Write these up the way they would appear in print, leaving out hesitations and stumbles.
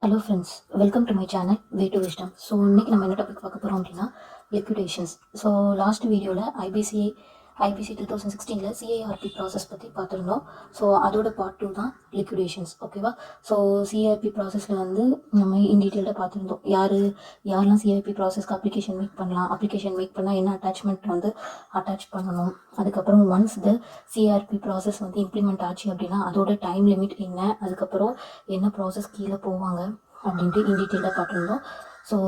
Hello friends, welcome to my channel way to wisdom. So இன்றைக்கி நம்ம என்ன topic பார்க்க போகிறோம் அப்படின்னா லிக்விடேஷன்ஸ். ஸோ லாஸ்ட் வீடியோவில் ஐபிசி 2016 சிஐஆர்பி ப்ராசஸ் பற்றி பார்த்துருந்தோம். ஸோ அதோட பார்ட் 2 தான் லிக்விடேஷன்ஸ். ஓகேவா? ஸோ சிஐஆர்பி ப்ராசஸில் வந்து நம்ம இன் டீட்டெயில்டாக பார்த்துருந்தோம். யாரெல்லாம் சிஐஆர்பி ப்ராசஸ்க்கு அப்ளிகேஷன் மேக் பண்ணலாம், அப்ளிகேஷன் மேக் பண்ணால் என்ன அட்டாச்மெண்ட் வந்து அட்டாச் பண்ணணும், அதுக்கப்புறம் ஒன்ஸ் த சிஆர்பி ப்ராசஸ் வந்து இம்ப்ளிமெண்ட் ஆச்சு அப்படின்னா அதோட டைம் லிமிட் என்ன, அதுக்கப்புறம் என்ன ப்ராசஸ் கீழே போவாங்க அப்படின்ட்டு இன் டீட்டெயிலாக பார்த்துருந்தோம். ஸோ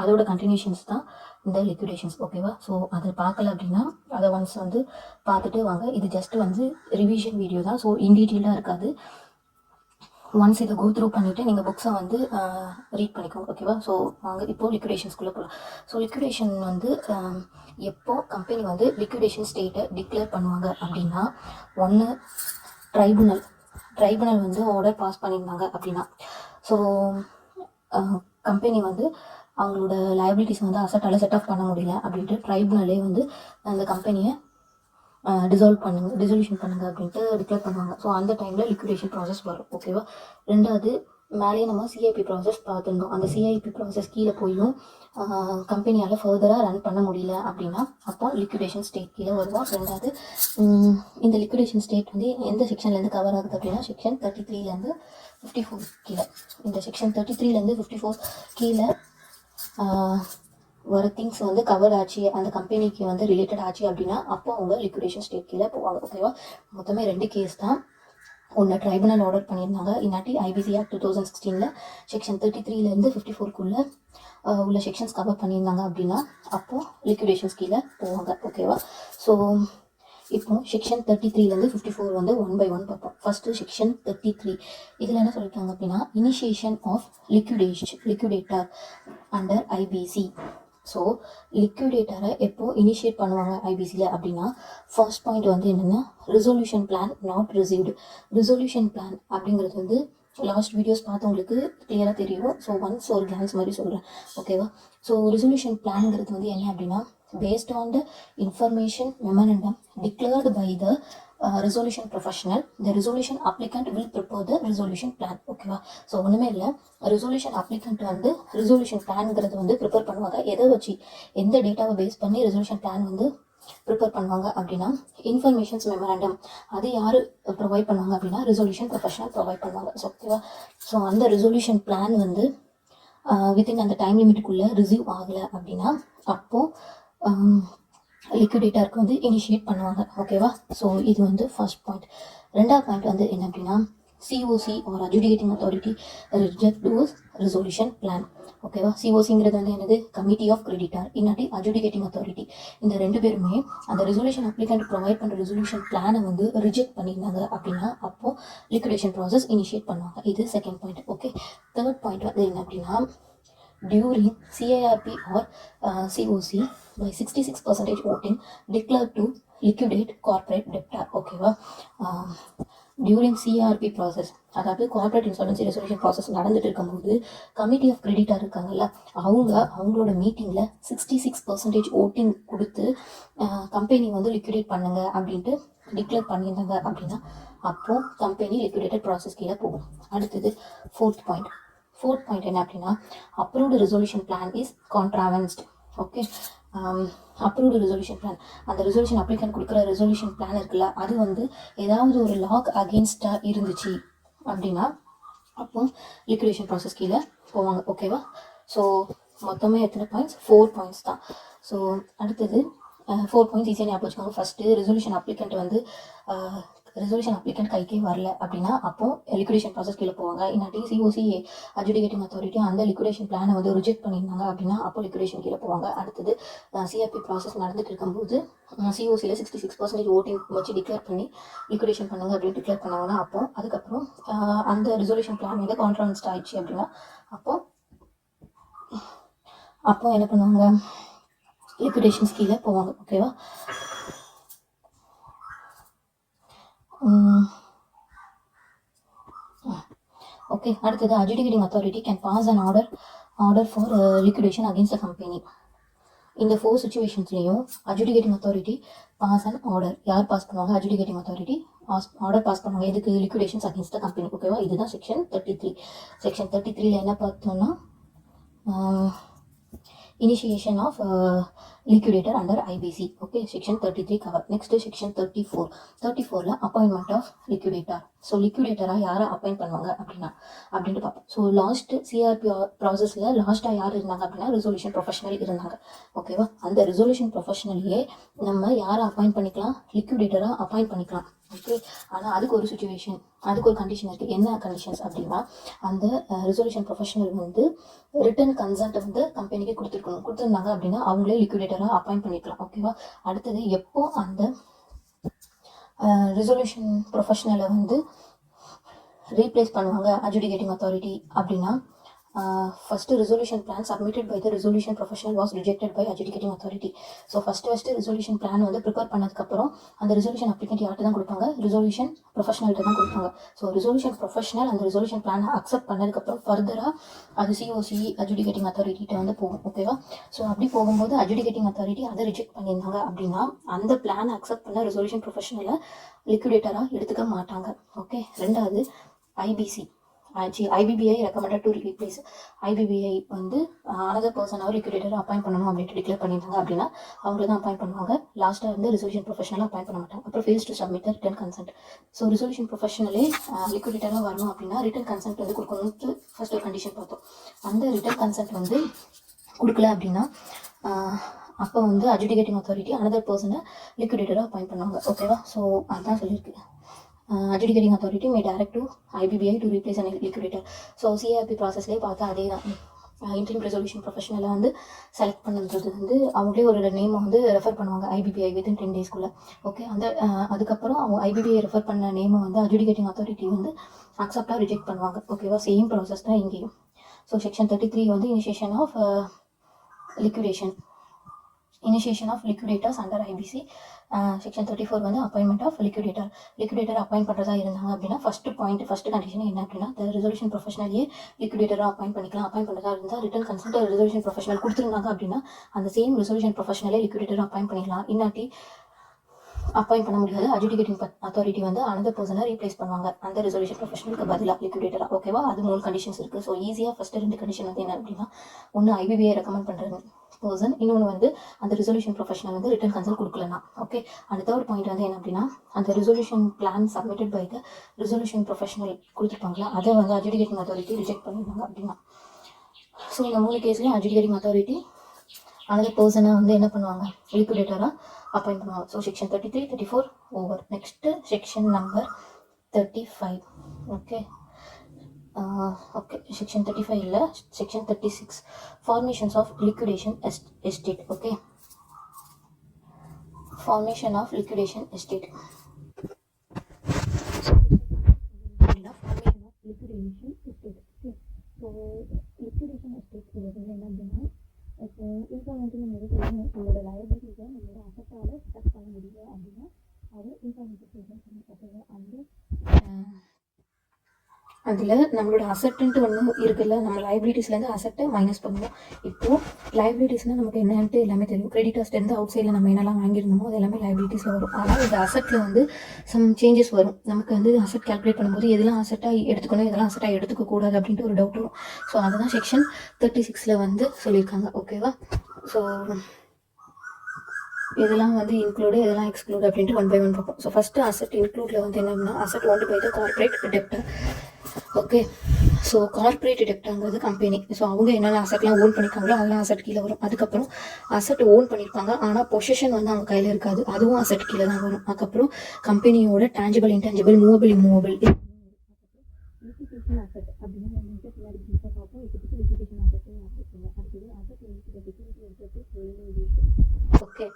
அதோட கண்டினியூஷன்ஸ் தான் இந்த லிக்விடேஷன்ஸ். ஓகேவா? ஸோ அதை பார்க்கல அப்படின்னா அதை ஒன்ஸ் வந்து பார்த்துட்டு வாங்க. இது ஜஸ்ட் வந்து ரிவிஷன் வீடியோ தான். ஸோ இன் டீட்டெயிலாக இருக்காது. ஒன்ஸ் இதை கோ த்ரூ பண்ணிவிட்டு நீங்கள் புக்ஸை வந்து ரீட் பண்ணிக்கோங்க. ஓகேவா? ஸோ வாங்க இப்போது லிக்விடேஷன்ஸ்குள்ளே போகலாம். ஸோ லிக்விடேஷன் வந்து எப்போ கம்பெனி வந்து லிக்விடேஷன் ஸ்டேட்டை டிக்ளேர் பண்ணுவாங்க அப்படின்னா, ஒன்று ட்ரைபுனல் வந்து ஆர்டர் பாஸ் பண்ணியிருந்தாங்க அப்படின்னா. ஸோ கம்பெனி வந்து அவங்களோட லைபிலிட்டிஸ் வந்து அசட்டால் செட் ஆஃப் பண்ண முடியல அப்படின்ட்டு ட்ரைபுனலே வந்து அந்த கம்பெனியை டிசொல்யூஷன் பண்ணுங்க அப்படின்ட்டு டிக்ளேர் பண்ணுவாங்க. ஸோ அந்த டைமில் லிக்விடேஷன் ப்ராசஸ் வரும். ஓகேவா? ரெண்டாவது, மேலேயே நம்ம சிஐபி ப்ராசஸ் பார்த்துருந்தோம். அந்த சிஐபி ப்ராசஸ் கீழே போயும் கம்பெனியால் ஃபர்தராக ரன் பண்ண முடியல அப்படின்னா அப்போ லிக்விடேஷன் ஸ்டேட் கீழே வருவோம். ரெண்டாவது, இந்த லிக்விடேஷன் ஸ்டேட் வந்து எந்த செக்ஷன்லேருந்து கவர் ஆகுது அப்படின்னா செக்ஷன் 33லேருந்து 54 கீழே. இந்த செக்ஷன் 33லேருந்து 54 கீழே வர திங்ஸ் வந்து கவர் ஆச்சு, அந்த கம்பெனிக்கு வந்து ரிலேட்டட் ஆச்சு அப்படின்னா அப்போ அவங்க லிக்விடேஷன் ஸ்டேட் கீழே போவாங்க. ஓகேவா? மொத்தமே 2 கேஸ் தான். ஒன்று ட்ரைபுனல் ஆர்டர் பண்ணியிருந்தாங்க, இல்லாட்டி ஐபிசி ஆக்ட் 2016 செக்ஷன் 33லேருந்து 54 உள்ள செக்ஷன்ஸ் கவர் பண்ணியிருந்தாங்க அப்படின்னா அப்போது லிக்விடேஷன்ஸ் கீழே போவாங்க. ஓகேவா? ஸோ இப்போ செக்ஷன் 33லேருந்து 54 வந்து 1 by 1 பார்ப்போம். ஃபஸ்ட்டு செக்ஷன் 33 இதில் என்ன சொல்லியிருக்காங்க அப்படின்னா, initiation of liquidator under IBC. So லிக்விடேட்டரை எப்போ இனிஷியேட் பண்ணுவாங்க ஐபிசியில் அப்படின்னா, ஃபர்ஸ்ட் பாயிண்ட் வந்து என்னென்னா, resolution plan not received. Resolution plan அப்படிங்கிறது வந்து லாஸ்ட் வீடியோஸ் பார்த்தவங்களுக்கு கிளியராக தெரியும். ஸோ ஒன்ஸ் ஒரு கிளான்ஸ் மாதிரி சொல்கிறேன். ஓகேவா? ஸோ ரிசொல்யூஷன் பிளான்ங்கிறது வந்து என்ன அப்படின்னா, based on the information memorandum declared by the resolution professional, the resolution applicant will prepare the resolution plan. ஓகேவா? ஸோ ஒன்றுமே இல்லை, resolution applicant வந்து resolution பிளான்ங்கிறது வந்து ப்ரிப்பேர் பண்ணுவாங்க. எதை வச்சு, எந்த டேட்டாவை பேஸ் பண்ணி resolution பிளான் வந்து ப்ரிப்பேர் பண்ணுவாங்க அப்படின்னா, இன்ஃபர்மேஷன்ஸ் மெமரண்டம் அது யார் ப்ரொவைட் பண்ணுவாங்க அப்படின்னா ரெசல்யூஷன் ப்ரொஃபஷனல் ப்ரொவைட் பண்ணுவாங்க. ஸோ ஓகேவா? ஸோ அந்த ரெசல்யூஷன் பிளான் வந்து வித்தின் அந்த டைம் லிமிட்டுக்குள்ளே ரிசீவ் ஆகலை அப்படின்னா அப்போது லிக்விடேட்டருக்கு வந்து இனிஷியேட் பண்ணுவாங்க. ஓகேவா? ஸோ இது வந்து ஃபர்ஸ்ட் பாயிண்ட். ரெண்டாவது பாயிண்ட் வந்து என்ன அப்படின்னா, COC are adjudicating authority reject those resolution plan. ஓகேவா? சிஓசிங்கிறது வந்து என்னது, கமிட்டி ஆஃப் கிரெடிட்டார், இல்லாட்டி அட்ஜுடிகேட்டிங் அத்தாரிட்டி. இந்த 2 பேருமே அந்த ரெசல்யூஷன் அப்ளிகண்ட் ப்ரொவைட் பண்ணுற ரெசல்யூஷன் பிளானை வந்து ரிஜெக்ட் பண்ணியிருந்தாங்க அப்படின்னா அப்போது லிக்விடேஷன் ப்ராசஸ் இனிஷியேட் பண்ணுவாங்க. இது second point. Okay, third point வந்து என்ன அப்படின்னா, during CIRP or COC by 66% voting declared to liquidate corporate debtor. ஓகேவா? டியூரிங் சிஆர்பி ப்ராசஸ், அதாவது கார்பரேட் இன்சால்வன்சி ரெசல்யூஷன் ப்ராசஸ் நடந்துட்டு இருக்கும்போது கமிட்டி ஆஃப் கிரெடிட்டார் இருக்காங்கல்ல, அவங்களோட மீட்டிங்கில் 66% ஓட்டிங் கொடுத்து கம்பெனி வந்து லிக்விடேட் பண்ணுங்க அப்படின்ட்டு டிக்ளேர் பண்ணியிருந்தாங்க அப்படின்னா அப்போது கம்பெனி லிக்விடேட்டட் ப்ராசஸ் கீழே போகும். அடுத்தது ஃபோர்த் பாயிண்ட் என்ன அப்படின்னா, approved resolution plan is contravened. Okay, approved resolution plan, அந்த ரெசல்யூஷன் அப்ளிகண்ட் கொடுக்குற ரெசல்யூஷன் பிளான் இருக்குல்ல, அது வந்து ஏதாவது ஒரு லாக் அகெயின்ஸ்டாக இருந்துச்சு அப்படின்னா அப்போ லிக்விடேஷன் ப்ராசஸ் கீழே போவாங்க. ஓகேவா? ஸோ மொத்தமே எத்தனை பாயிண்ட்ஸ்? 4 பாயிண்ட்ஸ் தான். ஸோ அடுத்தது 4 பாயிண்ட்ஸ் ஈஸியாக ஞாபகம் வச்சுக்கோங்க. ஃபஸ்ட்டு, ரெசல்யூஷன் அப்ளிகண்ட் கைக்கே வரல அப்படின்னா அப்போ லிக்விடேஷன் ப்ராசஸ் கீழே போவாங்க. இல்லாட்டி சிஓசி அட்ஜுடிகேட்டிங் அத்தாரிட்டி அந்த லிக்விடேஷன் பிளானை வந்து ரிஜெக்ட் பண்ணியிருந்தாங்க அப்படின்னா அப்போ லிக்விடேஷன் கீழே போவாங்க. அடுத்தது சிஆர்பி ப்ராசஸ் நடந்துட்டு இருக்கும்போது சிஓசியில் 66% ஓட்டிங் வச்சு டிக்ளேர் பண்ணி லிக்விடேஷன் பண்ணுங்க அப்படின்னு டிக்ளேர் பண்ணாங்கன்னா அதுக்கப்புறம் அந்த ரெசல்யூஷன் பிளான் வந்து கான்ட்ராவென்ஸ்ட் ஆயிடுச்சு அப்படின்னா அப்போ என்ன பண்ணுவாங்க, லிக்விடேஷன்ஸ் கீழே போவாங்க. ஓகேவா? ஓகே, அடுத்தது adjudicating authority can pass an order for liquidation against the company. இந்த 4 சுச்சுவேஷன்ஸ்லையும் adjudicating authority pass an order. யார் பாஸ் பண்ணுவாங்க? அட்ஜுடிகேட்டிங் அத்தாரிட்டி ஆர்டர் பாஸ் பண்ணுவாங்க. எதுக்கு? Liquidations against the company. ஓகேவா? இதுதான் செக்ஷன் 33. செக்ஷன் 33ல என்ன பார்த்தோம்னா initiation of liquidator under IBC. Okay, section 33 cover. Next section 34. 34ல appointment of liquidator. ஸோ லிக்விடேட்டராக யாரை அப்பாயிண்ட் பண்ணுவாங்க அப்படின்ட்டு பார்ப்போம். ஸோ லாஸ்ட் சிஆர்பி ப்ராசஸில் லாஸ்ட்டாக யார் இருந்தாங்க அப்படின்னா ரெசல்யூஷன் ப்ரொஃபஷனல் இருந்தாங்க. ஓகேவா? அந்த ரெசல்யூஷன் ப்ரொஃபஷனலையே நம்ம யாரை அப்பாயிண்ட் பண்ணிக்கலாம்? லிக்விடேட்டராக அப்பாயிண்ட் பண்ணிக்கலாம். ஓகே, ஆனால் அதுக்கு ஒரு சுச்சுவேஷன், அதுக்கு ஒரு கண்டிஷன் இருக்குது. என்ன கண்டிஷன்ஸ் அப்படின்னா, அந்த ரெசல்யூஷன் ப்ரொஃபஷனல் வந்து ரிட்டன் கன்சென்ட்டை வந்து கம்பெனிக்கு கொடுத்துருந்தாங்க அப்படின்னா அவங்களே லிக்விடேட்டராக அப்பாயிண்ட் பண்ணிக்கலாம். ஓகேவா? அடுத்தது எப்போ அந்த ரெசல்யூஷன் ப்ரொஃபஷனலை வந்து ரீப்ளேஸ் பண்ணுவாங்க அட்ஜுடிகேட்டிங் அத்தாரிட்டி அப்படின்னா, first resolution plan submitted by the resolution professional was rejected by adjudicating authority. So first resolution plan வந்து ப்ரிப்பேர் பண்ணதுக்கப்புறம் அந்த ரெசல்யூஷன் அப்ளிகண்ட் யார்ட்டு தான் கொடுப்பாங்க? ரெசல்யூஷன் ப்ரொஃபஷனல்கிட்ட தான் கொடுப்பாங்க. ஸோ ரெசல்யூஷன் ப்ரொஃபஷனல் அந்த ரெசல்யூஷன் பிளானை அக்செப்ட் பண்ணதுக்கப்புறம் ஃபர்தராக அது சிஓசி அட்ஜுடிகேட்டிங் அத்தாரிட்டிகிட்ட வந்து போகும். ஓகேவா? ஸோ அப்படி போகும்போது அட்ஜுடிகேட்டிங் அத்தாரிட்டி அதை ரிஜெக்ட் பண்ணியிருந்தாங்க அப்படின்னா அந்த பிளானை அக்செப்ட் பண்ண ரெசல்யூஷன் ப்ரொஃபஷனலை லிக்விடேட்டராக எடுத்துக்க மாட்டாங்க. ஓகே, ரெண்டாவது IBC IBBI recommended to replace. IBBI வந்து அனதர் பர்சன் அவர் லிக்விடேட்டரை அப்பாயிண்ட் பண்ணணும் அப்படின்ட்டு டிக்ளேர் பண்ணியிருந்தாங்க அப்படின்னா அவங்கள தான் அப்பாயிண்ட் பண்ணுவாங்க. லாஸ்ட்டாக வந்து ரெசல்யூஷன் ப்ரொஃபஷனலாக அப்பாயிண்ட் பண்ண மாட்டாங்க. அப்புறம் fails to submit written consent. So resolution ப்ரொஃபஷனலே லிக்விடேட்டராக வரணும் அப்படின்னா ரிட்டன் கன்சென்ட் வந்து கொடுக்கணும்னு ஃபர்ஸ்ட் ஒரு கண்டிஷன் பார்த்தோம். அந்த ரிட்டன் கன்சென்ட் வந்து கொடுக்கல அப்படின்னா அப்போ வந்து அட்ஜுடிகேட்டிங் அத்தாரிட்டி அனதர் பர்சனை லிக்விடேட்டராக அப்பாயிண்ட் பண்ணுவாங்க. ஓகேவா? ஸோ அதுதான் சொல்லியிருக்கு. Adjudicating authority may direct to IBBI to replace an liquidator. So CRP ப்ராசஸ்லேயே பார்த்தா அதே தான். இன்டர்ம் ரெசல்யூஷன் ப்ரொஃபஷனலை வந்து செலக்ட் பண்ணுறது வந்து அவங்களே ஒரு நேமை வந்து ரெஃபர் பண்ணுவாங்க IBBI வித்தின் 10 daysக்குள்ளே. ஓகே, அந்த அதுக்கப்புறம் அவங்க IBBI ரெஃபர் பண்ண நேமை வந்து அட்ஜுடிகேட்டிங் அத்தாரிட்டி வந்து அக்செப்டாக ரிஜெக்ட் பண்ணுவாங்க. ஓகேவா? சேம் ப்ராசஸ் தான் இங்கேயும். ஸோ செக்ஷன் 33 வந்து initiation of liquidators under IBC. Section 34 வந்து அப்பாயின்மெண்ட் ஆஃப் லிக்விடேட்டர் அப்பாயிண்ட் பண்ணுறதா இருந்தாங்க அப்படின்னா ஃபர்ஸ்ட் கண்டிஷன் என்ன அப்படின்னா ரெசல்யூஷன் ப்ரொஃபஷனலையே லிக்விடேட்டராக அப்பாயிண்ட் பண்ணிக்கலாம். அப்பாயிண்ட் பண்ணுறதா இருந்தால் ரிட்டன் கன்சென்ட் ரெசல்யூஷன் ப்ரொஃபஷனல் கொடுத்துருந்தாங்க அப்படின்னா அந்த சேம் ரெசல்யூஷன் ப்ரொஃபஷனலே லிக்விடேட்டராக அப்பாயிண்ட் பண்ணிக்கலாம். இன்னாட்டி அப்பாயிண்ட் பண்ண முடியாது. அட்ஜுடிகேட்டிங் அத்தாரிட்டி வந்து அனதர் பர்சனை ரீப்ளேஸ் பண்ணுவாங்க அந்த ரெசல்யூஷன் ப்ரொஃபஷனலுக்கு பதிலாக லிக்விடேட்டரா. ஓகேவா? அது 3 கண்டிஷன்ஸ் இருக்குது. ஸோ ஈஸியாக ஃபஸ்ட்டு 2 கண்டிஷன் வந்து என்ன அப்படின்னா, ஒன்று IBBI ரெக்கமெண்ட் பண்ணுறது பர்சன், இன்னொன்று வந்து அந்த ரெசல்யூஷன் ப்ரொஃபஷனல் வந்து ரிட்டன் கன்சென்ட் கொடுக்கலன்னா. ஓகே, அந்த தேர்ட் பாயிண்ட் வந்து என்ன அப்படின்னா, அந்த resolution plan submitted by the resolution professional கொடுத்துருப்பாங்களா அதை வந்து அட்ஜுடிகேட்டிங் அத்தாரிட்டி ரிஜெக்ட் பண்ணியிருந்தாங்க அப்படின்னா. ஸோ இந்த 3 கேஸ்லையும் அட்ஜுடிகேட்டிங் அத்தாரிட்டி அனதர் பர்சனை வந்து என்ன பண்ணுவாங்க? லிக்விடேட்டராக அப்பாயிண்ட் பண்ணுவாங்க. So section 33, 34 over. Next section number 35. Okay, section 35 இல்லை, section 36 formations of liquidation estate. Okay, formation of liquidation estate. So liquidation estate இது வந்து என்ன அப்படின்னா, இப்போ இன்ஃபார்மேட்டிவ் நம்மளோட லைபிலிட்டிஸை நம்மளோட அசட்டால் ஸ்டக் பண்ண முடியல அப்படின்னா அது இன்ஃபார்மேட்டிவ். ஓகேவா? அதில் நம்மளோட அசட்டுன்ட்டு ஒன்று இருக்குல்ல, நம்ம லைபிலிட்டிஸ்லேருந்து அசட்டை மைனஸ் பண்ணுவோம். இப்போது லைபிலிட்டிஸ்னால் நமக்கு என்னன்ட்டு எல்லாமே தெரியும். கிரெடிட்டர்ஸ்லேருந்து அவுட் சைடில் நம்ம என்னெல்லாம் வாங்கியிருந்தோமோ அது எல்லாமே லைபிலிட்டிஸில் வரும். ஆனால் இந்த அசட்டில் வந்து சம் சேஞ்சஸ் வரும். நமக்கு வந்து அசட் கால்குலேட் பண்ணும்போது எதெல்லாம் அசட்டாக எடுத்துக்கணும், எதெல்லாம் அசட்டாக எடுத்துக்கக்கூடாது அப்படின்ட்டு ஒரு டவுட் வரும். ஸோ அதுதான் செக்ஷன் 36 வந்து சொல்லியிருக்காங்க. ஓகேவா? ஸோ இதெல்லாம் வந்து இன்க்ளூடு, இதெல்லாம் எக்ஸ்க்ளூட் அப்படின்ட்டு 1 by 1 பார்ப்போம். ஸோ ஃபஸ்ட்டு அசட் இன்க்ளூடில் வந்து என்னன்னா, asset owned by the corporate debtor. Okay, so corporate டெப்டர்ங்கிறது கம்பெனி. ஸோ அவங்க என்னென்ன அசட்லாம் ஓன் பண்ணியிருக்காங்களோ அதெல்லாம் அசட் கீழே வரும். அதுக்கப்புறம் அசட் ஓன் பண்ணியிருப்பாங்க ஆனால் பொசிஷன் வந்து அவங்க கையில் இருக்காது, அதுவும் அசட் கீழே தான் வரும். அதுக்கப்புறம் கம்பெனியோட tangible, intangible, movable, immovable asset அப்படின்னு ஓகே.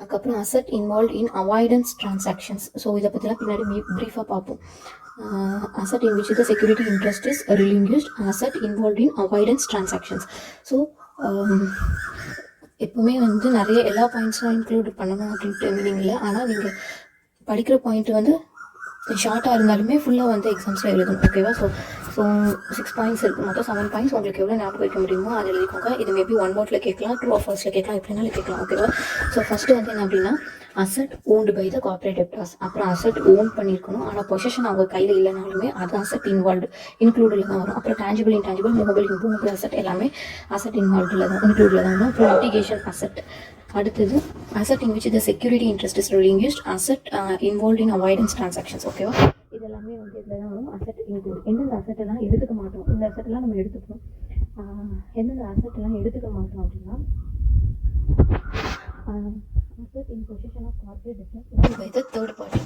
அதுக்கப்புறம் asset involve in avoidance transactions. So இதை பற்றிலாம் பின்னாடி ப்ரீஃபாக பார்ப்போம். asset in which the security interest is relinquished, asset involved in avoidance transactions. So எப்போவுமே வந்து நிறைய எல்லா பாயிண்ட்ஸும் இன்க்ளூட் பண்ணணும் அப்படின்ட்டு மீனிங் இல்லை. ஆனால் நீங்கள் படிக்கிற பாயிண்ட் வந்து ஷார்ட்டாக இருந்தாலுமே ஃபுல்லாக வந்து எக்ஸாம்ஸில் எழுதணும். ஓகேவா? ஸோ 6 பாயிண்ட்ஸ் இருக்குது, மொத்தம் 7 பாயிண்ட்ஸ். உங்களுக்கு எவ்வளோ ஞாபகம் வைக்க முடியுமோ அதை எழுதிக்கோங்க. இது மேபி 1 வேர்டில் கேட்கலாம், ட்ரூ ஆர் ஃபால்ஸில் கேட்கலாம், எப்படினாலும் கேட்கலாம். ஓகேவா? ஸோ ஃபஸ்ட்டு வந்து என்ன அப்படின்னா, asset owned by the corporate debtors. அப்புறம் அசட் ஓன் பண்ணியிருக்கணும், ஆனால் பொசிஷன் அவங்க கையில் இல்லைனாலுமே அது அசட் இன்க்ளூடில் தான் வரும். அப்புறம் டேஞ்சிபிள் இன்டேஞ்சிபிள் மூவபிள் அசட் எல்லாமே அசட் இன்வால்வ்டில் தான் இன்க்ளூடில் தான் வரும். அப்புறம் லிட்டிகேஷன் அசட். அடுத்தது asset in which the security interest is relinquished, asset involve in avoidance transactions. ஓகேவா? இதெல்லாமே வந்து இதில் தான் வரும். Asset include. எந்தெந்த அசட்டெல்லாம் எடுத்துக்க மாட்டோம், இந்த அசட்டெல்லாம் நம்ம எடுத்துப்போம். எந்தெந்த அசட்டெல்லாம் எடுத்துக்க மாட்டோம் அப்படின்னா, asset in position of corporate debtors by the third party.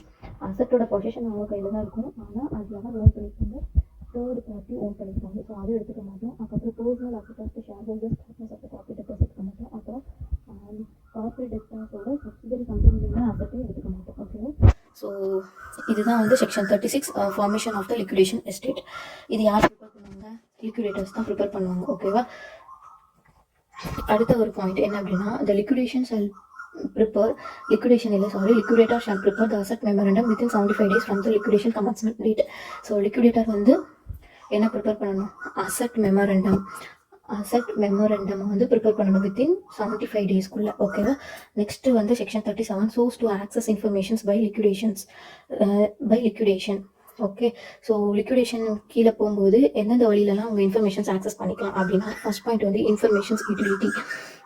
அசட்டோட பொசிஷன் அவங்க கையில் தான் இருக்கும், ஆனால் அது யார் ஓன் பண்ணியிருப்பாங்க, தேர்ட் பார்ட்டி ஓன் பண்ணியிருப்பாங்க. ஸோ அதை எடுத்துக்க மாட்டோம். அதுக்கப்புறம் personal asset of shareholders partners of corporate debtors எடுத்துக்க மாட்டோம். அப்புறம் கார்பரேட் டெப்டார்ஸோட சப்சிடரி கம்பெனியோட அசட்டையும் எடுத்துக்க மாட்டோம். ஓகேவா? ஸோ இதுதான் வந்து section 36 formation of the liquidation estate. இது யார் ப்ரிப்பேர் பண்ணுவாங்க? லிக்விடேட்டர்ஸ் தான் ப்ரிப்பேர் பண்ணுவாங்க. ஓகேவா? அடுத்த ஒரு பாயிண்ட் என்ன அப்படின்னா, the liquidator shall prepare the asset memorandum within 75 days from the liquidation commencement date. So liquidator வந்து என்ன ப்ரிப்பேர் பண்ணணும்? அசட் மெமரண்டம் வந்து ப்ரிப்பேர் பண்ணணும் வித்தின் 75 daysக்குள்ள. ஓகேவா? நெக்ஸ்ட் வந்து section 37 source to access informations by liquidation. Okay, so liquidation கீழே போகும்போது எந்தெந்த வழியிலலாம் அவங்க இன்ஃபர்மேஷன்ஸ் ஆக்சஸ் பண்ணிக்கலாம் அப்படின்னா, ஃபர்ஸ்ட் பாயிண்ட் வந்து இன்ஃபர்மேஷன்ஸ் யூட்டிலிட்டி.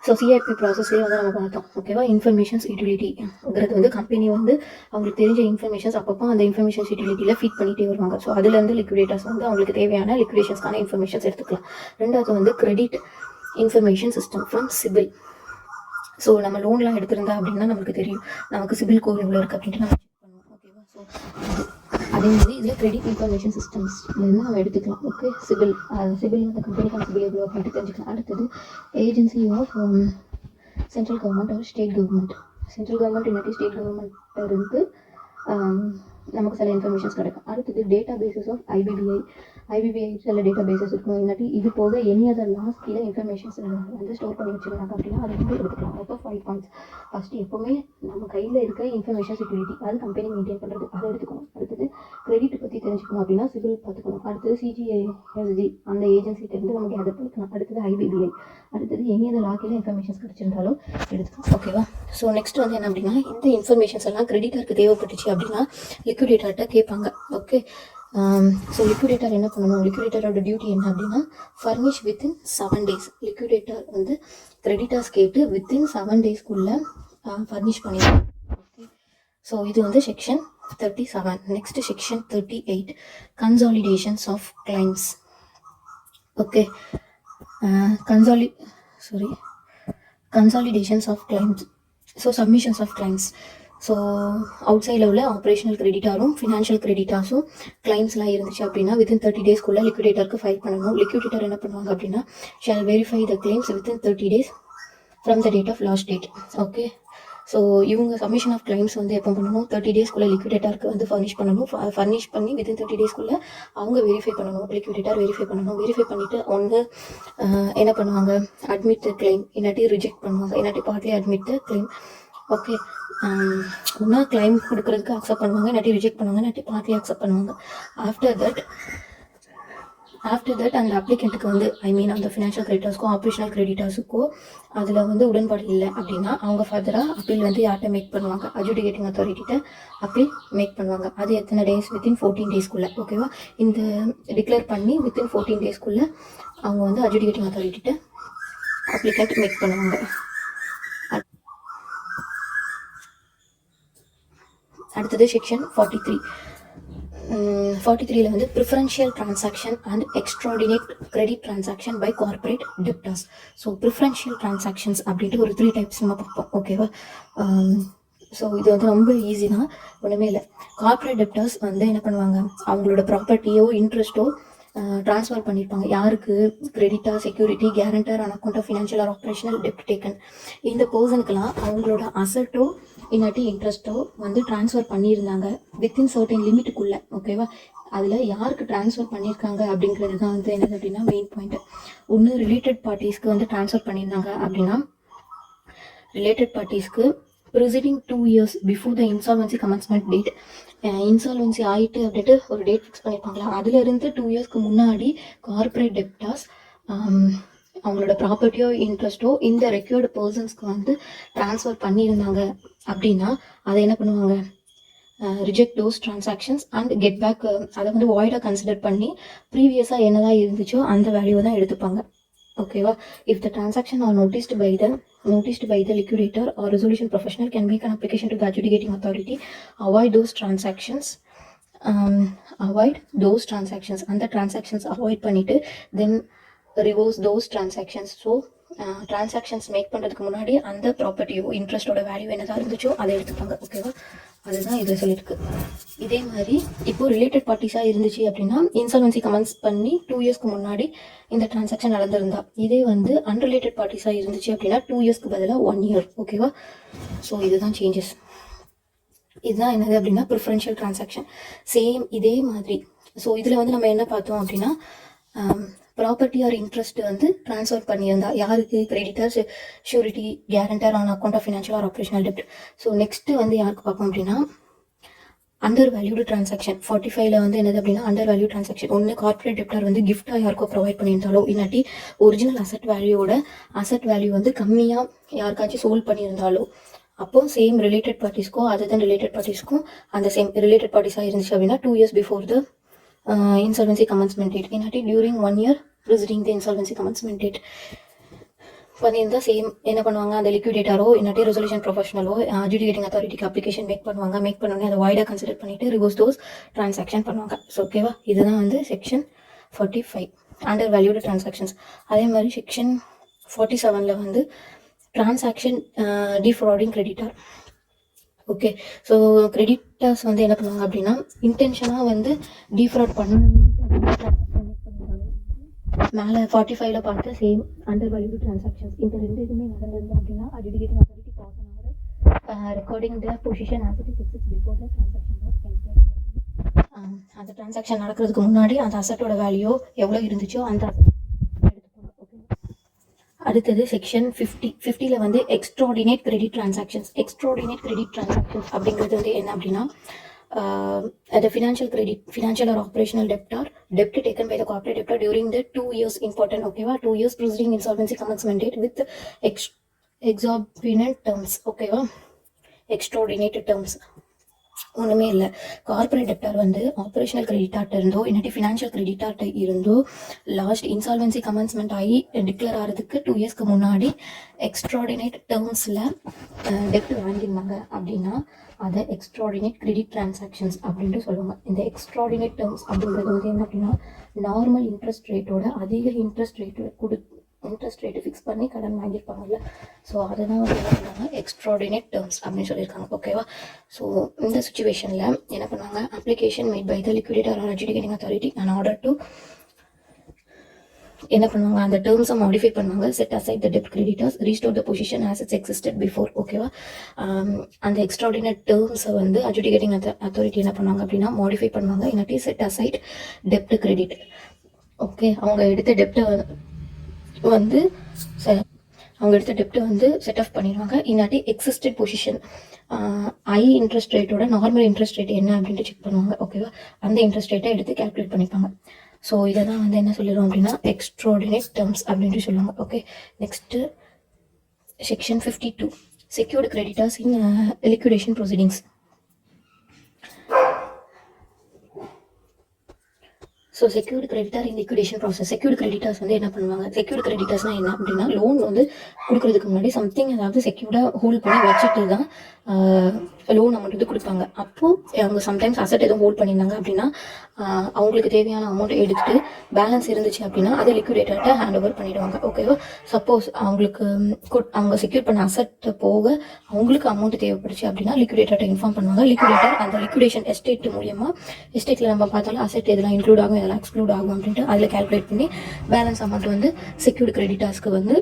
ஸோ சிஐபி ப்ராசஸ்லேயே வந்து நம்ம பார்த்தோம். ஓகேவா? இன்ஃபர்மேஷன்ஸ் யூட்டிலிட்டிங்கிறது வந்து கம்பெனி வந்து அவங்களுக்கு தெரிஞ்ச இன்ஃபர்மேஷன்ஸ் அப்பப்போ அந்த இன்ஃபர்மேஷன்ஸ் யூட்டிலிட்டியில் ஃபீட் பண்ணிகிட்டே வருவாங்க. ஸோ அதுலேருந்து லிக்விடேட்டர்ஸ் வந்து அவங்களுக்கு தேவையான லிக்விடேஷன்ஸ்க்கான இன்ஃபர்மேஷன்ஸ் எடுத்துக்கலாம். ரெண்டாவது வந்து credit information system from CIBIL. So நம்ம லோன்லாம் எடுத்திருந்தா அப்படின்னா நமக்கு தெரியும் நமக்கு சிபில் ஸ்கோர் எவ்வளோ இருக்குது அப்படின்ட்டு நம்ம செக் பண்ணுவோம். ஓகேவா? ஸோ அதே மாதிரி இதில் கிரெடிட் இன்ஃபர்மேஷன் சிஸ்டம்ஸ்லேருந்து நம்ம எடுத்துக்கலாம். ஓகே, சிபில் அந்த கம்பெனிக்கான சிபில் எவ்வளோ அப்படின்ட்டு தெரிஞ்சுக்கலாம். அடுத்தது agency of central government or state government. Central government இல்லாட்டி ஸ்டேட் கவர்மெண்ட் இருந்து நமக்கு சில இன்ஃபர்மேஷன்ஸ் கிடைக்கும். அடுத்தது டேட்டா பேசஸ் ஆஃப் ஐபிபிஐ சில டேட்டா பேசஸ் இருக்கும். இல்லாட்டி இது போக எனி அதர் லாஸ் கீழே இன்ஃபர்மேஷன்ஸ் வந்து ஸ்டோர் பண்ணி வச்சுருந்தாங்க அப்படின்னா அதை வந்து எடுத்துக்கலாம். மொத்தம் 5 பாயிண்ட்ஸ். ஃபஸ்ட்டு எப்போவுமே நம்ம கையில் இருக்கிற இன்ஃபர்மேஷன் செக்யூரிட்டி அது கம்பெனி மெயின்டைன் பண்ணுறது, அதை எடுத்துக்கணும். அடுத்தது கிரெடிட் பற்றி தெரிஞ்சுக்கணும் அப்படின்னா சிபில் பார்த்துக்கணும். அடுத்தது சிஜிஐஎஸ்டி அந்த ஏஜென்சிட்டேருந்து நம்ம கேதர் பண்ணிக்கலாம். அடுத்தது ஐபிபிஐ. அடுத்தது எனி அதர் லா கீழே இன்ஃபர்மேஷன்ஸ் கிடச்சிருந்தாலும் எடுத்துக்கலாம். ஓகேவா? ஸோ நெக்ஸ்ட் வந்து என்ன அப்படின்னா, இந்த இன்ஃபர்மேஷன்ஸ் எல்லாம் கிரெடிட்டருக்கு தேவைப்பட்டுச்சு அப்படின்னா லிக்விடேட்டர்கிட்ட கேட்பாங்க. ஓகே, ஸோ லிக்விடேட்டர் என்ன பண்ணணும்? லிக்விடேட்டரோட டியூட்டி என்ன அப்படின்னா, ஃபர்னிஷ் வித்தின் 7 days. லிக்விடேட்டர் வந்து கிரெடிட்டர்ஸ் கேட்டு வித்தின் 7 daysக்குள்ளே ஃபர்னிஷ் பண்ணிடணும். ஓகே, ஸோ இது வந்து section 37. Next section 38 consolidations of claims. Okay, consolidations of claims. So submissions of claims. So அவுட் சைடில் உள்ள ஆப்ரேஷனல் கிரெடிட்டாரும் ஃபினான்ஷியல் கிரெடிட்டார்ஸும் கிளைம்ஸ்லாம் இருந்துச்சு அப்படின்னா வித்தின் 30 daysக்குள்ளே லிக்விடேட்டருக்கு ஃபைல் பண்ணணும். லிக்விடேட்டர் என்ன பண்ணுவாங்க அப்படின்னா, shall verify the claims within 30 days from the date of last date. Okay, so இவங்க சப்மிஷன் ஆஃப் கிளைம்ஸ் வந்து எப்போ பண்ணணும்? 30 daysக்குள்ளே லிக்விடேட்டருக்கு வந்து ஃபர்னிஷ் பண்ணி வித்தின் 30 daysக்குள்ளே அவங்க வெரிஃபை பண்ணணும். லிக்விடேட்டர் வெரிஃபை பண்ணிவிட்டு ஒன்று என்ன பண்ணுவாங்க? அட்மிட் த கிளைம், இல்லாட்டி ரிஜெக்ட் பண்ணுவாங்க, இல்லாட்டி பார்ட்லி அட்மிட் த கிளைம். ஓகே, ஒன்றா கிளைம் கொடுக்கறதுக்கு அக்செப்ட் பண்ணுவாங்க, இல்லாட்டி ரிஜெக்ட் பண்ணுவாங்க, இல்லாட்டி பார்ட்லி அக்செப்ட் பண்ணுவாங்க. ஆஃப்டர் தட் அந்த அப்ளிகண்ட்டுக்கு வந்து அந்த ஃபினான்ஷியல் கிரெடிட்டர்ஸ்க்கோ ஆப்ரேஷனல் கிரெடிட்டர்ஸுக்கோ அதில் வந்து உடன்பாடு இல்லை அப்படின்னா அவங்க ஃபர்தராக அப்பீல் வந்து யார்கிட்ட மேக் பண்ணுவாங்க? அட்ஜுடிகேட்டிங் அத்தாரிட்டிகிட்ட அப்பீல் மேக் பண்ணுவாங்க. அது எத்தனை டேஸ்? வித்தின் 14 daysக்குள்ளே. ஓகேவா? இந்த டிக்ளேர் பண்ணி வித்தின் 14 daysக்குள்ளே அவங்க வந்து அட்ஜுடிகேட்டிங் அத்தாரிட்டிகிட்ட அப்ளிகண்ட் மேக் பண்ணுவாங்க. அடுத்தது செக்ஷன் 43 வந்து preferential transaction and extortionate credit transaction by corporate debtors. So preferential transactions அப்படின்ட்டு ஒரு 3 types நம்ம பார்ப்போம். ஓகேவா? ஸோ இது வந்து ரொம்ப ஈஸி தான், ஒன்றுமே இல்லை. கார்பரேட் டெப்டார்ஸ் வந்து என்ன பண்ணுவாங்க? அவங்களோட ப்ராப்பர்ட்டியோ இன்ட்ரெஸ்ட்டோ ட்ரான்ஸ்ஃபர் பண்ணியிருப்பாங்க. யாருக்கு? Creditor, security, guarantor, an account of financial or operational டெப்ட் டேக்கன். இந்த பர்சனுக்கெல்லாம் அவங்களோட அசட்டோ இல்லாட்டி இன்ட்ரெஸ்ட்டோ வந்து ட்ரான்ஸ்ஃபர் பண்ணியிருந்தாங்க வித்தின் சர்டன் லிமிட்டுக்குள்ளே. ஓகேவா? அதில் யாருக்கு ட்ரான்ஸ்ஃபர் பண்ணியிருக்காங்க அப்படிங்கிறது தான் வந்து என்னது அப்படின்னா மெயின் பாயிண்ட். ஒன்று ரிலேட்டட் பார்ட்டிஸ்க்கு வந்து ட்ரான்ஸ்ஃபர் பண்ணியிருந்தாங்க அப்படின்னா ரிலேட்டட் பார்ட்டிஸ்க்கு preceding 2 years before the insolvency commencement date. Insolvency ஆகிட்டு அப்படின்ட்டு ஒரு டேட் ஃபிக்ஸ் பண்ணியிருப்பாங்களா, அதுலேருந்து 2 yearsக்கு முன்னாடி கார்பரேட் டெப்டார்ஸ் அவங்களோட ப்ராப்பர்ட்டியோ இன்ட்ரெஸ்ட்டோ இந்த ரெக்யூர்டு பர்சன்ஸ்க்கு வந்து ட்ரான்ஸ்ஃபர் பண்ணியிருந்தாங்க அப்படின்னா அதை என்ன பண்ணுவாங்க, reject those transactions and get back, அதை வந்து வாய்டாக கன்சிடர் பண்ணி ப்ரீவியஸாக என்னதான் இருந்துச்சோ அந்த வேல்யூவை தான் எடுத்துப்பாங்க. ஓகேவா? If the transaction are noticed by the liquidator or resolution professional can make an application to the adjudicating authority, avoid those transactions அந்த transactions avoid பண்ணிட்டு then reverse those transactions. So transactions make பண்ணுறதுக்கு முன்னாடி அந்த ப்ராப்பர்ட்டியோ இன்ட்ரெஸ்டோட value என்னதான் இருந்துச்சோ அதை எடுத்துப்பாங்க. ஓகேவா? அதுதான் இதில் சொல்லியிருக்கு. இதே மாதிரி இப்போ ரிலேட்டட் பார்ட்டிஸாக இருந்துச்சு அப்படின்னா இன்சால்வன்சி கமென்ஸ் பண்ணி 2 yearsக்கு முன்னாடி இந்த டிரான்சாக்ஷன் நடந்திருந்தா, இதே வந்து அன்ரிலேட்டட் பார்ட்டிஸாக இருந்துச்சு அப்படின்னா 2 yearsக்கு பதிலாக 1 year. ஓகேவா? ஸோ இதுதான் சேஞ்சஸ். இதுதான் என்னது அப்படின்னா ப்ரிஃபரன்ஷியல் டிரான்சாக்ஷன். சேம் இதே மாதிரி. ஸோ இதில் வந்து நம்ம என்ன பார்த்தோம் அப்படின்னா ப்ராப்பர்ட்டி ஆர் இன்ட்ரெஸ்ட் வந்து ட்ரான்ஸ்ஃபர் பண்ணியிருந்தா யாருக்கு, creditors, surety, guarantor on account of financial or operational டெப்ட். ஸோ நெக்ஸ்ட் வந்து யாருக்கு பார்ப்போம் அப்படின்னா அண்டர் வேல்யூடு டிரான்சாக்ஷன். 45ல் வந்து என்னது அப்படின்னா அண்டர் வேல்யூ டிரான்சாக்ஷன். ஒன்று கார்பரேட் டெப்டார் வந்து கிஃப்டாக யாருக்கோ ப்ரொவைட் பண்ணியிருந்தாலோ, இல்லாட்டி ஒரிஜினல் அசட் வேல்யூ வந்து கம்மியாக யாருக்காச்சும் சோல்ட் பண்ணியிருந்தாலோ, அப்போ சேம் ரிலேட்டட் பார்ட்டிஸ்க்கோ அதுதான் ரிலேட்டட் பார்ட்டிஸ்க்கும் அந்த சேம் ரிலேட்டட் பார்ட்டிஸாக இருந்துச்சு அப்படின்னா 2 years பிஃபோர் த insolvency commencement date, இல்லாட்டி during 1 year preceding the insolvency commencement date பண்ணியிருந்தா சேம் என்ன பண்ணுவாங்க, அந்த லிக்விடேட்டரோ இல்லாட்டி ரெசல்யூஷன் ப்ரொஃபஷனலோ அட்ஜுடிகேட்டிங் அத்தாரிட்டிக்கு அப்ளிகேஷன் மேக் பண்ணோன்னே அதை வைடாக கன்சிடர் பண்ணிட்டு ரிவர்ஸ் தோஸ் ட்ரான்சாக்ஷன் பண்ணுவாங்க. ஸோ ஓகேவா? இதுதான் வந்து செக்ஷன் 45 அண்டர் வேல்யூடு டிரான்சாக்ஷன்ஸ். அதே மாதிரி செக்ஷன் 47ல் வந்து transaction defrauding creditor. Okay, so creditors வந்து என்ன பண்ணுவாங்க அப்படின்னா இன்டென்ஷனாக வந்து டிஃப்ராட் மேலே 45ல் பார்த்து சேம் அண்டர் வேல்யூ டிரான்சாக்ஷன்ஸ். இந்த ரெண்டு இதுவுமே நடந்திருந்தோம் அப்படின்னா அட்ஜுடிகேட்டிங் அத்தாரிட்டி பாஸ் ஆனாங்க recording the position as it is before the transaction was completed. அந்த டிரான்சாக்ஷன் நடக்கிறதுக்கு முன்னாடி அந்த அசட்டோட வேல்யூ எவ்வளோ இருந்துச்சோ அந்த அடுத்தது செக்ஷன் 50ல் வந்து எக்ஸ்ட்ராடினேட் கிரெடிட் டிரான்சாக்ஷன்ஸ். அப்படிங்கிறது வந்து என்ன அப்படின்னா the financial or operational debt taken by the corporate debtor during the 2 years important. ஓகேவா? 2 years preceding insolvency commencement date with exorbitant terms. ஓகேவா? எக்ஸ்ட்ராடினேட் டேர்ம்ஸ் ஒன்றுமே இல்லை. கார்பரேட் டெப்டார் வந்து ஆப்ரேஷனல் கிரெடிட்டார்ட்ட இருந்தோ இல்லாட்டி ஃபினான்ஷியல் கிரெடிட்டார்ட்ட இருந்தோ லாஸ்ட் இன்சால்வன்சி கமென்ஸ்மெண்ட் ஆகி டிக்ளேர் ஆகிறதுக்கு 2 yearsக்கு முன்னாடி எக்ஸ்ட்ராடினேட் டேர்ம்ஸில் டெப்ட் வாங்கியிருந்தாங்க அப்படின்னா அதை எக்ஸ்ட்ராடினேட் கிரெடிட் டிரான்சாக்ஷன்ஸ் அப்படின்ட்டு சொல்லுவாங்க. இந்த எக்ஸ்ட்ராடினேட் டேர்ம்ஸ் அப்படிங்கிறது வந்து என்ன அப்படின்னா நார்மல் இன்ட்ரெஸ்ட் ரேட்டோட அதிக இன்ட்ரெஸ்ட் ரேட்டு ஃபிக்ஸ் பண்ணி கடன் வாங்கியிருப்பாங்கல்ல, ஸோ அதை தான் வந்து என்ன பண்ணுவாங்க எக்ஸ்ட்ராடினேட் டேர்ம்ஸ் அப்படின்னு சொல்லியிருக்காங்க. ஓகேவா? ஸோ இந்த சுச்சுவேஷனில் என்ன பண்ணுவாங்க, application made by the liquidator or adjudicating authority and order to என்ன பண்ணுவாங்க, அந்த டேர்ம்ஸை மாடிஃபை பண்ணுவாங்க. செட் அசைட் த டெப்ட் creditors, restore the position as its existed before. ஓகேவா? அந்த எக்ஸ்ட்ராடினேட் டேர்ம்ஸை வந்து அட்ஜுடிகேட்டிங் அத்தாரிட்டி என்ன பண்ணுவாங்க அப்படின்னா மாடிஃபை பண்ணுவாங்க, இல்லாட்டி செட் அசைட் டெப்ட் கிரெடிட். ஓகே, அவங்க எடுத்த டெப்ட்டை வந்து செட் ஆஃப் பண்ணிடுவாங்க, இல்லாட்டி எக்ஸிஸ்டட் பொசிஷன் ஐ இன்ட்ரெஸ்ட் ரேட்டோட நார்மல் இன்ட்ரெஸ்ட் ரேட் என்ன அப்படின்ட்டு செக் பண்ணுவாங்க. ஓகேவா? அந்த இன்ட்ரெஸ்ட் ரேட்டை எடுத்து கேல்குலேட் பண்ணிப்பாங்க. ஸோ இதை தான் வந்து என்ன சொல்லிடுவோம் அப்படின்னா எக்ஸ்ட்ராடினேட் டேர்ம்ஸ் அப்படின்ட்டு சொல்லுவாங்க. Okay, next section 52 secured creditors in liquidation proceedings. So secured creditor in liquidation process. Secured creditors வந்து என்ன பண்ணுவாங்க, செக்யூர்டு கிரெடிட்டர்ஸ்னால் என்ன அப்படின்னா லோன் வந்து கொடுக்கறதுக்கு முன்னாடி சம்திங் ஏதாவது செக்யூர்டாக ஹோல்ட் பண்ணி வச்சுட்டு தான் லோன் அமௌண்ட் வந்து கொடுப்பாங்க. அப்போது அவங்க சம்டைம்ஸ் அசட் எதுவும் ஹோல்ட் பண்ணியிருந்தாங்க அப்படின்னா அவங்களுக்கு தேவையான அமௌண்ட் எடுத்துகிட்டு பேலன்ஸ் இருந்துச்சு அப்படின்னா அதை லிக்விடேட்டர்கிட்ட ஹேண்ட் ஓவர் பண்ணிவிடுவாங்க. ஓகேவா? சப்போஸ் அவங்க செக்யூர் பண்ண அசட் போக அவங்களுக்கு அமௌண்ட் தேவைப்படுச்சு அப்படின்னா லிக்விடேட்டர்கிட்ட இன்ஃபார்ம் பண்ணுவாங்க. லிக்விடேட்டர் அந்த லிக்விடேஷன் எஸ்டேட் மூலியமாக எஸ்டேட்டில் நம்ம பார்த்தாலும் அசட் எதெல்லாம் இன்க்ளூட் ஆகும் எதெல்லாம் எக்ஸ்க்ளூட் ஆகும் அப்படின்ட்டு அதில் கேல்குலேட் பண்ணி பேலன்ஸ் அமௌண்ட் வந்து செக்யூர்டு கிரெடிட்டர்ஸ்க்கு வந்து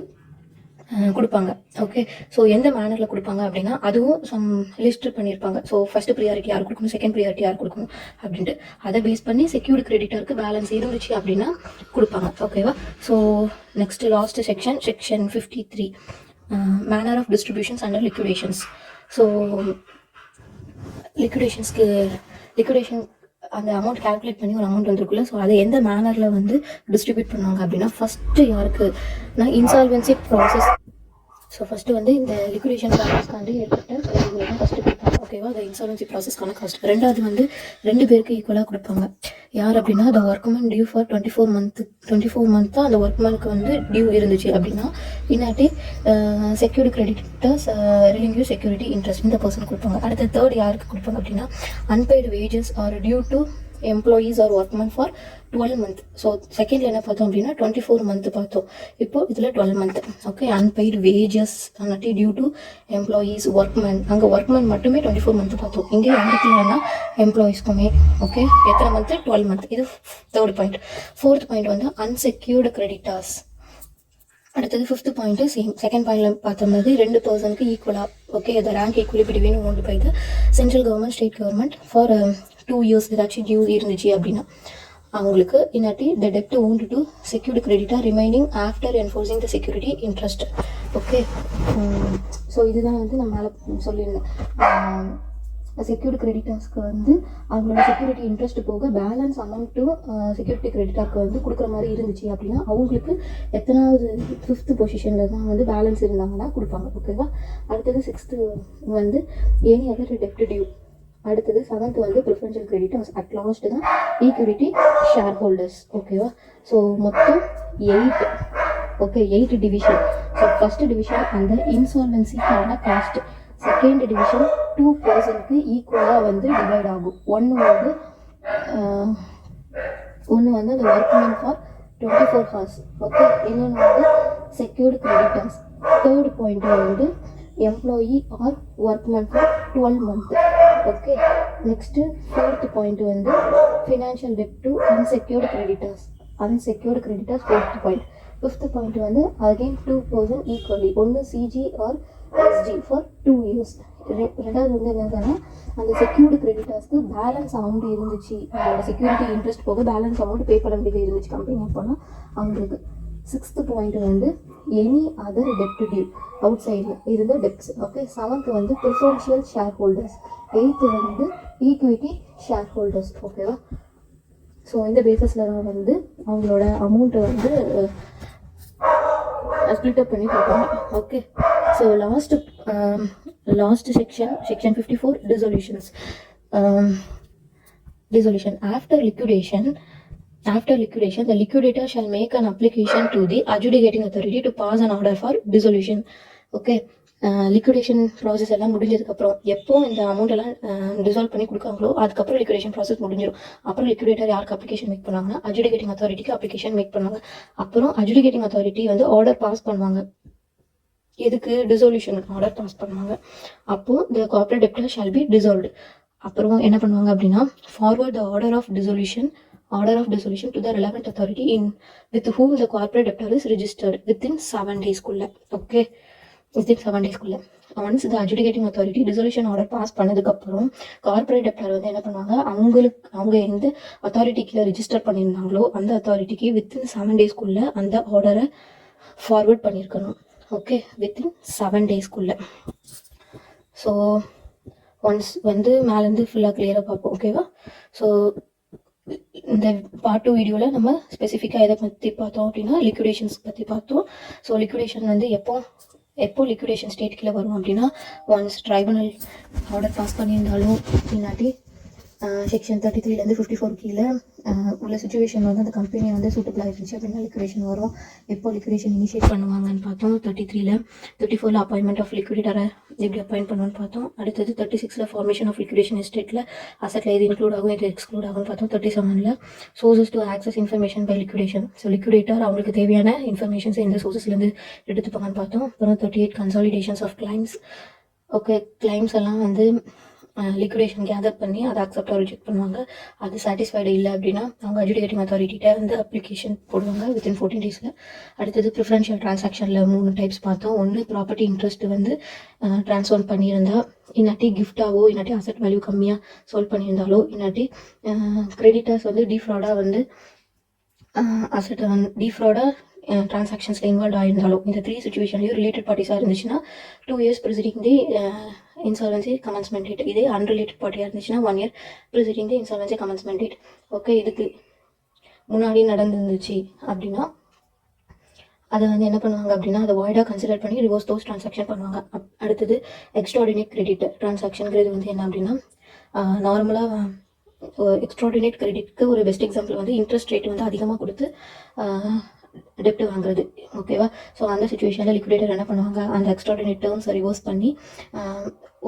கொடுப்பாங்க. ஓகே, ஸோ எந்த மேனரில் கொடுப்பாங்க அப்படின்னா அதுவும் சம் லிஸ்ட் பண்ணியிருப்பாங்க. ஸோ ஃபர்ஸ்ட் ப்ரியாரிட்டி யார் கொடுக்கணும், செகண்ட் ப்ரியாரிட்டி யார் கொடுக்கணும் அப்படின்ட்டு அதை பேஸ் பண்ணி செக்யூர்டு கிரெடிட்டருக்கு பேலன்ஸ் இருந்துச்சு அப்படின்னா கொடுப்பாங்க. ஓகேவா? So next last section 53 manner of distributions under liquidations. So liquidation அந்த அமௌண்ட் கால்குலேட் பண்ணி ஒரு அமௌண்ட் வந்துருக்குல்ல, ஸோ அதை எந்த மேனரில் வந்து டிஸ்ட்ரிபியூட் பண்ணுவாங்க அப்படின்னா, ஃபஸ்ட்டு யாருக்குன்னா இன்சால்வென்சி ப்ராசஸ். ஸோ ஃபஸ்ட்டு வந்து இந்த லிக்விடேஷன் ப்ராசஸ்க்காண்டி ஏற்பட்ட செலவுகளை தான் ஃபஸ்ட்டு கொடுப்பாங்க. ஓகேவா, அந்த இன்சால்வென்சி ப்ராசஸ்க்கான காஸ்ட். ரெண்டாவது வந்து 2 பேருக்கு ஈக்குவலாக கொடுப்பாங்க. யார் அப்படின்னா, அந்த ஒர்க்மேன் டியூ ஃபார் 24 மந்த்தாக அந்த ஒர்க்மேனுக்கு வந்து டியூ இருந்துச்சு அப்படின்னா, இன்னாட்டி security creditors relinquish security interest இந்த பர்சன் கொடுப்பாங்க. அடுத்த தேர்ட் யாருக்கு கொடுப்பாங்க அப்படின்னா, unpaid wages or due to employees or workmen for 12 month. So செகண்டில் என்ன பார்த்தோம் அப்படின்னா 24 month பார்த்தோம். இப்போ இதில் 12 month. ஓகே, அன்பெய்டு வேஜஸ் அன்னாட்டி டியூ டு எம்ப்ளாயீஸ் ஒர்க்மேன், அங்கே ஒர்க்மேன் மட்டுமே 24 month பார்த்தோம். இங்கே யாருக்குன்னா எம்ப்ளாயீஸ்க்குமே. ஓகே, எத்தனை மந்த்? 12 month. இது தேர்ட் பாயிண்ட். ஃபோர்த் பாயிண்ட் வந்து அன்செக்யூர்டு கிரெடிட்டார்ஸ். அடுத்தது ஃபிஃப்த் பாயிண்ட் சேம் செகண்ட் பாயிண்ட்ல பார்த்த மாதிரி 2 பர்சனுக்கு ஈக்குவலாக. Okay, the rank equally between owned by the central government state government for 2 years ஏதாச்சும் டியூ இருந்துச்சு அப்படின்னா அவங்களுக்கு, இன்னாட்டி த டெப்ட் owned to secured creditor remaining after enforcing the security interest. Okay, so இதுதான் வந்து நான் மேலே சொல்லியிருந்தேன். செக்யூர்டு கிரெடிட்டர்ஸ்க்கு வந்து அவங்களோட செக்யூரிட்டி இன்ட்ரெஸ்ட் போக பேலன்ஸ் அமௌண்ட்டு செக்யூரிட்டி கிரெடிட்டாருக்கு வந்து கொடுக்குற மாதிரி இருந்துச்சு அப்படின்னா அவங்களுக்கு எத்தனாவது 5th பொசிஷனில் தான் வந்து பேலன்ஸ் இருந்தாங்கன்னா கொடுப்பாங்க. ஓகேவா, அடுத்தது 6th வந்து எனி அதர் டெப்ட் டியூ. அடுத்தது 7th வந்து ப்ரிஃபரன்ஷியல் கிரெடிட்டர்ஸ். அட் லாஸ்ட் தான் ஈக்விட்டி ஷேர் ஹோல்டர்ஸ். ஓகேவா, ஸோ மொத்தம் 8. Okay, 8 division. So first division அந்த இன்சால்வென்சிக்கான காஸ்ட். செகண்ட் டிவிஷன் 2 பர்சனுக்கு ஈக்குவலாக வந்து டிவைட் ஆகும். ஒன்று வந்து அந்த ஒர்க்மேன் ஃபார் 24 hours. ஓகே, இன்னொன்று வந்து செக்யூர்டு கிரெடிட்டர்ஸ். தேர்ட் பாயிண்ட் வந்து employee or workmen for 12 month. Okay, next fourth point வந்து ஃபினான்ஷியல் டெப்ட் to unsecured creditors. Fourth point. Fifth point வந்து அகெயின் 2 person ஈக்குவலி, ஒன்று CG or SG for 2 years. ரெண்டாவது வந்து என்னன்னா அந்த செக்யூர்டு கிரெடிட்டர்ஸ்க்கு பேலன்ஸ் அமௌண்ட் இருந்துச்சு, அவங்களோட செக்யூரிட்டி இன்ட்ரெஸ்ட் போக பேலன்ஸ் அமௌண்ட் பே பண்ண வேண்டியது இருந்துச்சு கம்பெனி அப்போனா அவங்களுக்கு. 6th பாயிண்ட் வந்து எனி அதர் டெப்ட் டியூ அவுட் சைடில் இருந்த டெப்ட்ஸ். ஓகே, 7th வந்து ப்ரிஃபரன்ஷியல் ஷேர் ஹோல்டர்ஸ். 8th வந்து ஈக்விட்டி ஷேர் ஹோல்டர்ஸ். ஓகேவா, ஸோ இந்த பேசிஸில் தான் வந்து அவங்களோட அமௌண்ட்டை வந்து ஸ்ப்ளிட் அப் பண்ணி கொடுப்பாங்க. Okay, so last section 54 டிசொல்யூஷன்ஸ். After liquidation, the liquidator shall make an application to the adjudicating authority to pass an order for dissolution. Okay, liquidation process எல்லாம் முடிஞ்சதுக்கப்புறம் எப்போ இந்த அமௌண்ட் எல்லாம் டிசால்வ் பண்ணி கொடுக்காங்களோ அதுக்கப்புறம் லிக்விடேஷன் ப்ராசஸ் முடிஞ்சிடும். அப்புறம் லிக்விடேட்டர் யாருக்கு அப்ளிகேஷன் மேக் பண்ணுவாங்கன்னா அட்ஜுடிகேட்டிங் அத்தாரிட்டிக்கு அப்ளிகேஷன் மேக் பண்ணுவாங்க. அப்புறம் அட்ஜுடிகேட்டிங் அத்தாரிட்டி வந்து ஆர்டர் பாஸ் பண்ணுவாங்க. எதுக்கு? டிசொல்யூஷனுக்கு ஆர்டர் பாஸ் பண்ணுவாங்க. அப்போது the corporate debtor shall be dissolved. அப்புறம் என்ன பண்ணுவாங்க அப்படின்னா forward the order of dissolution to the relevant authority with whom the corporate debtor is registered within 7 days. Okay, within 7 days. Once the adjudicating authority dissolution order pass பண்ணதுக்கு அப்புறம் corporate debtor வந்து என்ன பண்ணுவாங்க, அவங்க எந்த அத்தாரிட்டிக்கு ரெஜிஸ்டர் பண்ணியிருந்தாங்களோ அந்த அத்தாரிட்டிக்கு within 7 days அந்த ஆர்டரை ஃபார்வர்ட் பண்ணியிருக்கணும். Okay, within 7 days. So once வந்து மேலேருந்து ஃபுல்லாக கிளியராக பார்ப்போம். ஓகேவா, ஸோ இந்த பார்ட் 2 வீடியோவில் நம்ம ஸ்பெசிஃபிக்காக எதை பற்றி பார்த்தோம் அப்படின்னா லிக்விடேஷன்ஸ் பற்றி பார்த்தோம். ஸோ லிக்விடேஷன் வந்து எப்போ லிக்விடேஷன் ஸ்டேட்கில் வரும் அப்படின்னா ஒன்ஸ் ட்ரைபுனல் ஆர்டர் பாஸ் பண்ணியிருந்தாலும் இல்லாட்டி செக்ஷன் 33 54 கீழே உள்ள சுச்சுவேஷன் வந்து அந்த கம்பெனி வந்து சூட்டபிளாக இருந்துச்சு அப்படின்னா லிக்விடேஷன் வரும். எப்போ லிக்விடேஷன் இனிஷியேட் பண்ணுவாங்கன்னு பார்த்தோம். 34 அப்பாயின்மெண்ட் ஆஃப் லிக்விடேட்டரை எப்படி அப்பாயின்ட் பண்ணுவோன்னு பார்த்தோம். அடுத்தது 36 ஃபார்மேஷன் ஆஃப் லிக்விடேஷன் எஸ்டேட்டில் அசட்டில் இது இன்க்ளூட் ஆகும், இது எக்ஸ்க்ளூட் ஆகும்னு பார்த்தோம். 37 sources to access information by liquidation. So liquidator அவங்களுக்கு தேவையான இன்ஃபர்மேஷன்ஸ் எந்த சோர்சஸ்லேருந்து எடுத்துப்பாங்கன்னு பார்த்தோம். அப்புறம் 38 consolidations of claims. Okay, claims எல்லாம் வந்து லிக்விடேஷன் கேதர் பண்ணி அதை அக்செப்ட் ரிஜெக்ட் பண்ணுவாங்க. அது சாட்டிஸ்ஃபைடு இல்லை அப்படின்னா அவங்க அட்ஜுடிகேட்டிங் அத்தாரிட்டிகிட்ட வந்து அப்ளிகேஷன் போடுவாங்க வித்தின் 14 days. அடுத்தது ப்ரிஃபரன்ஷியல் டிரான்சாக்ஷனில் 3 டைப்ஸ் பார்த்தோம். ஒன்று ப்ராப்பர்ட்டி இன்ட்ரெஸ்ட் வந்து ட்ரான்ஸ்ஃபர் பண்ணியிருந்தா, இல்லாட்டி கிஃப்டாவோ இல்லாட்டி அசட் வேல்யூ கம்மியாக சோல்வ் பண்ணியிருந்தாலோ, இல்லாட்டி கிரெடிட்டர்ஸ் வந்து டீஃப்ராடாக வந்து அசட்டை வந்து டீஃப்ராடாக டிரான்சாக்ஷன்ஸில் இன்வால்வ் ஆயிருந்தாலும் இந்த 3 சுச்சுவேஷன்லையும் ரிலேட்டட் பார்ட்டிஸாக இருந்துச்சுன்னா 2 years ப்ரிசிடிங் தி இன்சால்வன்சி கமன்ஸ்மெண்ட் டேட். இதே அன்ரிலேட்டட் பார்ட்டியாக இருந்துச்சுன்னா 1 year ப்ரிசிடிங் தி இன்சால்வன்சி கமன்ஸ்மெண்ட் டேட். ஓகே, இதுக்கு முன்னாடி நடந்துருந்துச்சு அப்படின்னா அதை வந்து என்ன பண்ணுவாங்க அப்படின்னா அதை வாய்டாக கன்சிடர் பண்ணி ரிவர்ஸ் தோஸ் ட்ரான்சாக்ஷன் பண்ணுவாங்க. அடுத்தது எக்ஸ்ட்ராடினேட் கிரெடிட் ட்ரான்சாக்ஷன்கிறது வந்து என்ன அப்படின்னா நார்மலாக எக்ஸ்ட்ராடினேட் கிரெடிட்க்கு ஒரு பெஸ்ட் எக்ஸாம்பிள் வந்து இன்ட்ரெஸ்ட் ரேட் வந்து அதிகமாக கொடுத்து டெப்ட் வாங்குறது. ஓகேவா? ஸோ அந்த சுச்சுவேஷனில் லிக்விடேட்டர் என்ன பண்ணுவாங்க, அந்த எக்ஸ்ட்ராடினேட் டேர்ம்ஸை ரிவர்ஸ் பண்ணி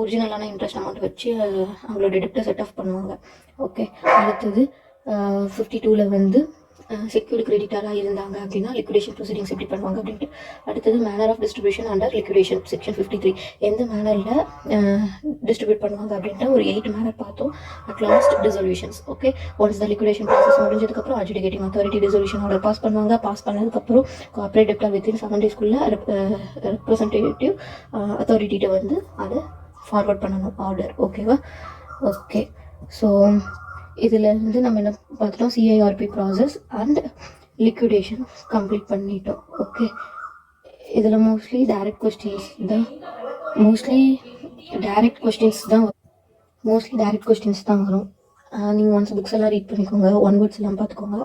ஒரிஜினலான இன்ட்ரெஸ்ட் அமௌண்ட் வச்சு அவங்களோட டெப்ட்டை செட் ஆஃப் பண்ணுவாங்க. ஓகே, அடுத்தது 52ல் வந்து செக்யூர்டு கிரெடிட்டராக இருந்தாங்க அப்படின்னா லிக்விடேஷன் ப்ரொசீடிங்ஸ் எப்படி பண்ணுவாங்க அப்படின்ட்டு. அடுத்தது manner of distribution under liquidation section 53 எந்த மேனரில் டிஸ்ட்ரிபியூட் பண்ணுவாங்க அப்படின்ட்டு ஒரு 8 மேனர் பார்த்தோம். At last dissolutions. Okay, once the liquidation process முடிஞ்சதுக்கப்புறம் adjudicating authority dissolution order pass பண்ணுவாங்க. பாஸ் பண்ணதுக்கப்புறம் கார்பரேட் டெப்டர் வித்தின் 7 daysக்குள்ளே ரெப்ரசன்டேட்டிவ் அத்தாரிட்டிகிட்ட வந்து அதை ஃபார்வர்ட் பண்ணணும் ஆர்டர். ஓகேவா? ஓகே, ஸோ இதில் வந்து நம்ம என்ன பார்த்துட்டோம், சிஐஆர்பி ப்ராசஸ் அண்ட் லிக்விடேஷன் கம்ப்ளீட் பண்ணிட்டோம். ஓகே, இதில் மோஸ்ட்லி டைரக்ட் கொஸ்டின்ஸ் தான் வரும். நீங்கள் ஒன்ஸ் புக்ஸ் எல்லாம் ரீட் பண்ணிக்கோங்க, 1 words எல்லாம் பார்த்துக்கோங்க.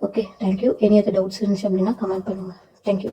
Okay, thank you. Any other doubts இருந்துச்சு அப்படின்னா கமெண்ட் பண்ணுங்கள். தேங்க்யூ.